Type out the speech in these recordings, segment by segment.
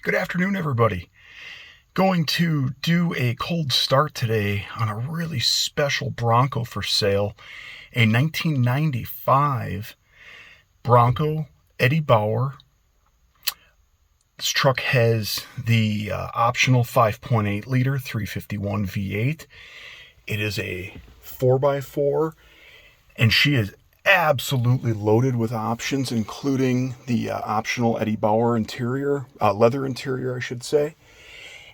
Good afternoon, everybody. Going to do a cold start today on a really special Bronco for sale, a 1995 Bronco Eddie Bauer. This truck has the optional 5.8 liter 351 V8. It is a 4x4, and she is absolutely loaded with options, including the optional Eddie Bauer interior, leather interior, I should say.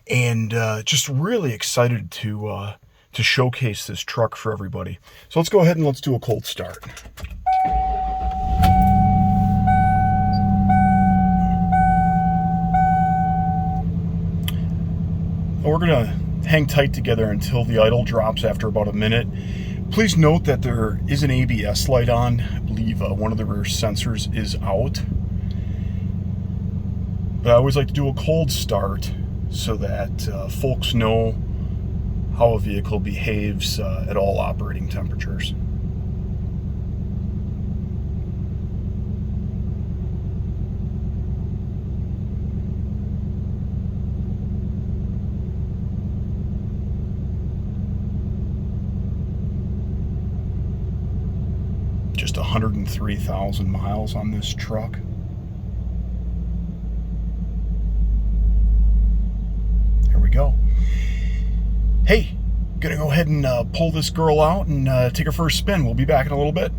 And just really excited to showcase this truck for everybody. So let's go ahead and let's do a cold start. We're gonna hang tight together until the idle drops after about a minute. Please note that there is an ABS light on. I believe one of the rear sensors is out. But I always like to do a cold start so that folks know how a vehicle behaves at all operating temperatures. Just 103,000 miles on this truck. There we go. Hey, gonna go ahead and pull this girl out and take her for a spin. We'll be back in a little bit.